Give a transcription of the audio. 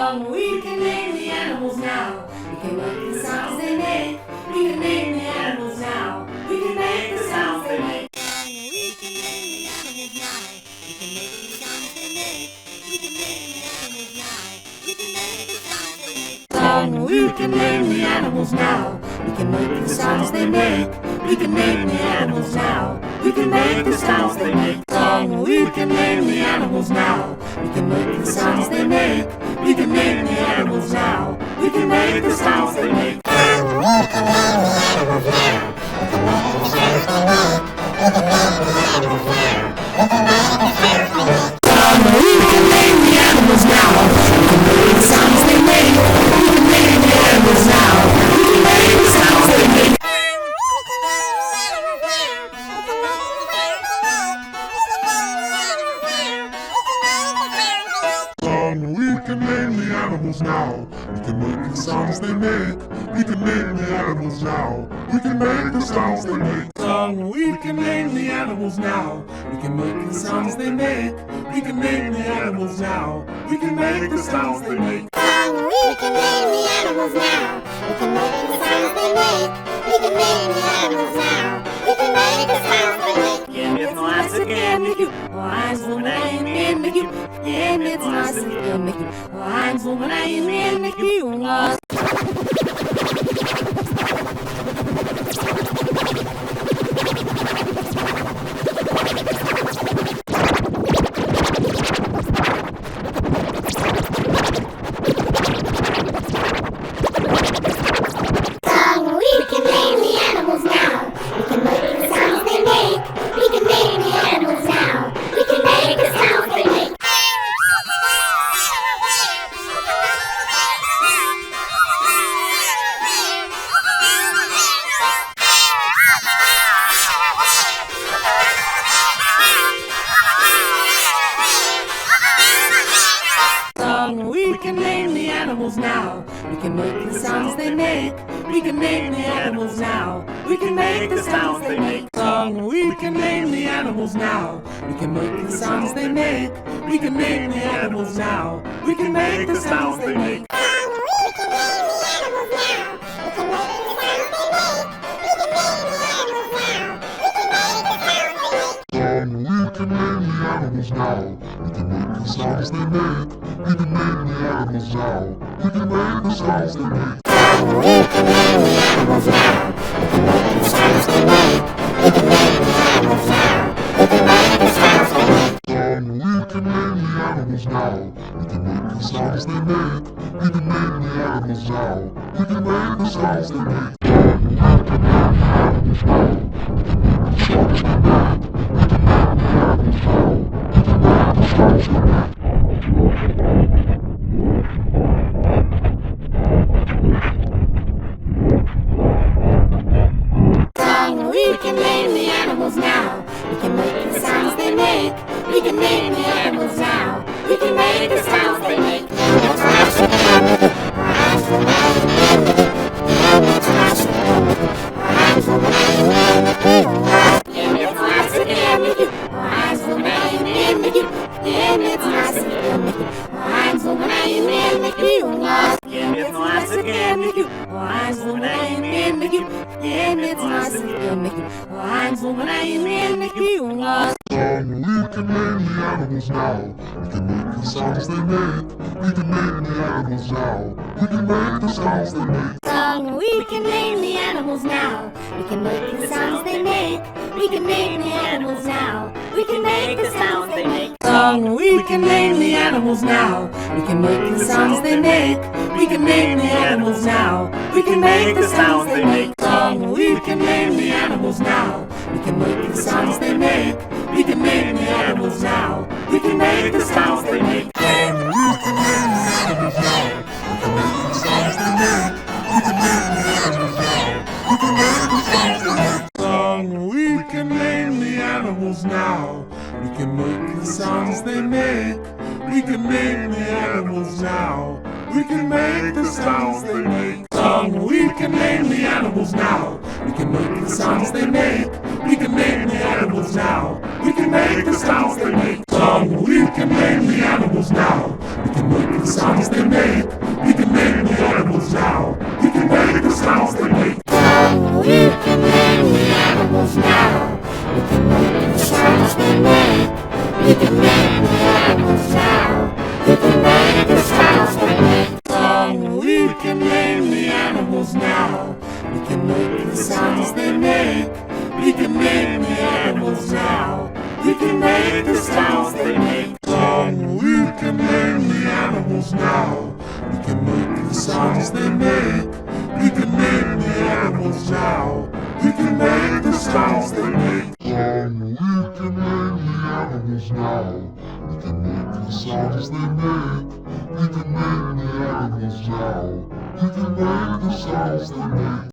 We can name the animals now. We can make the sounds they make. We can name the animals now. We can make the sounds they make. We can name the animals now. We can make the sounds they make. We can name the animals now. We can make the sounds they make. We can name the animals now. We can make the sounds they make. We can name the animals now. We can make the sounds they make. We can name the animals now. We can make the sounds they make. We can name the animals now. We can make the sounds they make. We can name the animals now. We can make the sounds they make. We can name the animals now. We can make the sounds they make. We can name the animals now. We can make the sounds they make. We can name the animals now. We can make the sounds they make. We can name the animals now. We can make the sounds they make. We can name the animals now. We can make the sounds they make. We can name the animals now. We can make the sounds they make. We can name the animals now. We can make the sounds they make. We can name the animals now. We can make the sounds they make. We can name the animals now. We can make the sounds they make. It's nice again, make you wise woman, I ain't make you. And it's nice again, make you wise woman, I ain't make you lost. We can name the animals now. We can make the sounds they make. We can name the animals now. We can make the sounds they make. We can name the animals now. We can make the sounds they make. We can name the animals now. We can make the sounds they make. We can name the animals now. We can make the sounds they make. We can name the animals now. We can make the sounds they make. We can name the animals now. We can make the sounds they make. We can name the animals now. We can make the sounds they make. We can name the animals now. We can make the sounds they make. We can name the animals now. We can make the sounds they make. We can name the animals now. We can make the sounds they make. We can name the animals now. We can make the sounds they make. We can name the animals now. We can make the sounds they make. We can name the animals now. We can make the sounds they make. We can name the animals now. We can make the sounds they make. We can name the animals now. We can make the sounds they make. We can name the animals now. We can make the sounds they make. We can name the animals now. We can make the sounds they make. And it's nice again, make you wise woman, I ain't make you lost. We can name the animals now. We can make the sounds they make. We can name the animals now. We can make the sounds they make. We can name the animals now. We can make the sounds they make. We can name the animals now. We can make the sounds they make. We can name the animals now. We can make the sounds they make. We can name the animals now. We can make the sounds they make. We can name the animals now. We can make the sounds they make. We can name the animals now. We can make the sounds they make. We can name the animals now. We can make the sounds they make. We can name the animals now. We can make the sounds they make. We can name the animals now. We can make the sounds they make. We can name the animals now. We can make the sounds they make. We can name the animals now. We can make the sounds they make. We can name the animals now. We can make the sounds they make. We can name the animals now. We can make the sounds they make. We can name the animals now. We can make the sounds they make. We can name the animals now. We can make the sounds they make. We can name the animals now. We can make the sounds they make. We can name the animals now. We can make the sounds they make. We can name the animals now. We can make the sounds they make. We can name the animals now. We can make the sounds they make. We can name the animals now. We can make the sounds they make. We can name the animals now. We can make the sounds they make. We can name the animals now. We can make the sounds they make.